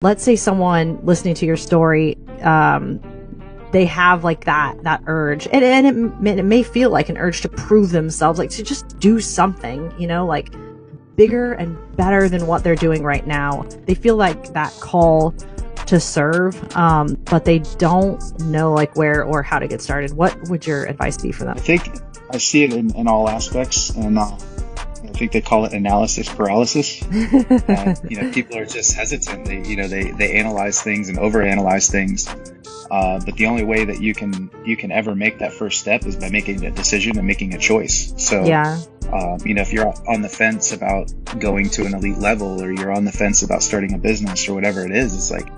let's say someone listening to your story, they have like that urge, and it may feel like an urge to prove themselves, like to just do something, like bigger and better than what they're doing right now. They feel like that call to serve, but they don't know like where or how to get started. What would your advice be for them? I think I see it in all aspects, and I think they call it analysis paralysis. People are just hesitant. They analyze things and overanalyze things. But the only way that you can ever make that first step is by making a decision and making a choice. So, if you're on the fence about going to an elite level, or you're on the fence about starting a business or whatever it is, it's like,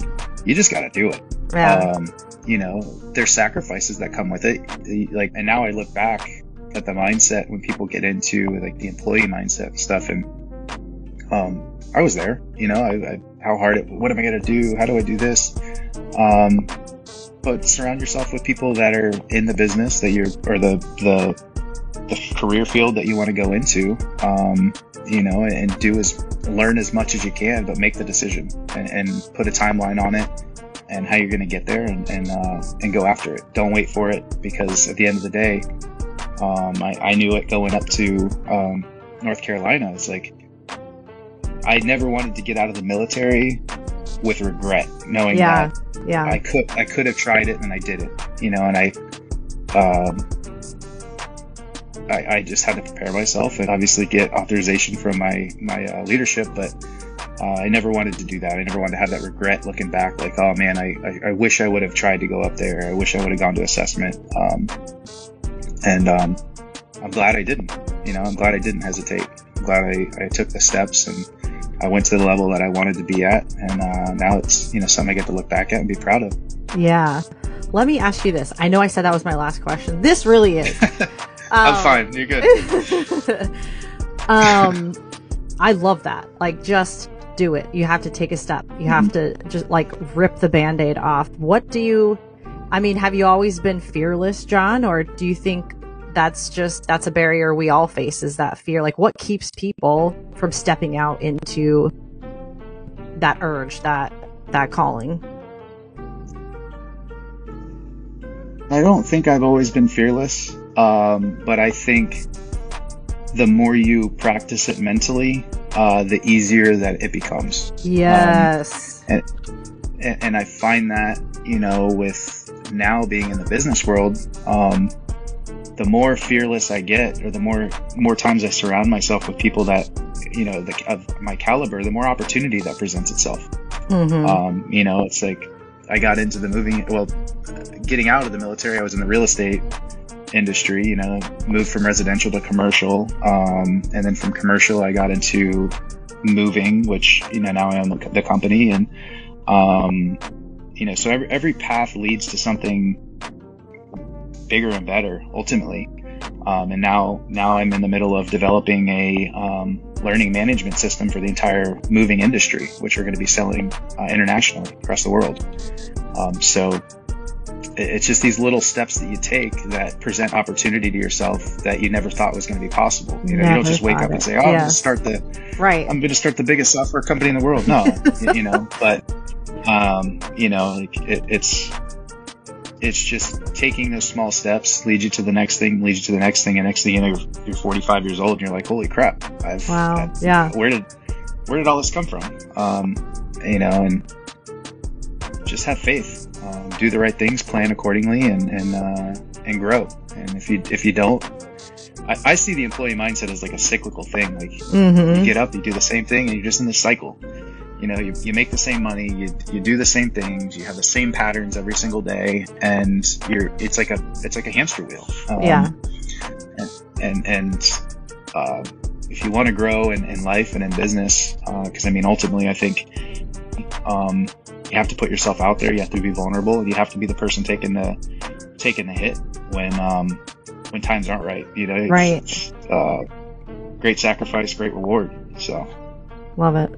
you just got to do it. Yeah. There's sacrifices that come with it. And now I look back at the mindset when people get into like the employee mindset and stuff, and I was there. How hard what am I going to do? How do I do this? But surround yourself with people that are in the business that or the career field that you want to go into, and learn as much as you can, but make the decision and put a timeline on it and how you're going to get there, and go after it. Don't wait for it, because at the end of the day, I knew it going up to North Carolina. It's like, I never wanted to get out of the military with regret, knowing that I could have tried it and I didn't, and I just had to prepare myself and obviously get authorization from my leadership, but I never wanted to do that. I never wanted to have that regret looking back, like, oh man, I wish I would have tried to go up there. I wish I would have gone to assessment. I'm glad I didn't. I'm glad I didn't hesitate. I'm glad I took the steps, and I went to the level that I wanted to be at, and now it's something I get to look back at and be proud of. Yeah. Let me ask you this. I know I said that was my last question. This really is. I'm fine. You're good. I love that. Like, just do it. You have to take a step. You have to just like rip the Band-Aid off. Have you always been fearless, John? Or do you think that's a barrier we all face, is that fear? Like, what keeps people from stepping out into that urge, that calling? I don't think I've always been fearless, but I think the more you practice it mentally, the easier that it becomes. Yes. And I find that, with now being in the business world, the more fearless I get, or the more times I surround myself with people that, of my caliber, the more opportunity that presents itself. Mm-hmm. It's like, I got into getting out of the military, I was in the real estate industry, moved from residential to commercial. And then from commercial, I got into moving, which, now I own the company. And, so every path leads to something bigger and better ultimately. And now I'm in the middle of developing a learning management system for the entire moving industry, which we're going to be selling internationally across the world. So it's just these little steps that you take that present opportunity to yourself that you never thought was going to be possible. You don't just wake up and say, I'm going to start the biggest software company in the world. No, but it's just taking those small steps lead you to the next thing, and next thing, you're 45 years old and you're like, holy crap. Where did all this come from? And just have faith, do the right things, plan accordingly, and grow. And if you don't, I see the employee mindset as like a cyclical thing. Like, you get up, you do the same thing, and you're just in this cycle. You make the same money, you do the same things, you have the same patterns every single day, and it's like a hamster wheel. And if you want to grow in life and in business, because ultimately I think you have to put yourself out there, you have to be vulnerable, you have to be the person taking the hit when times aren't right. Right. Great sacrifice, great reward. So love it.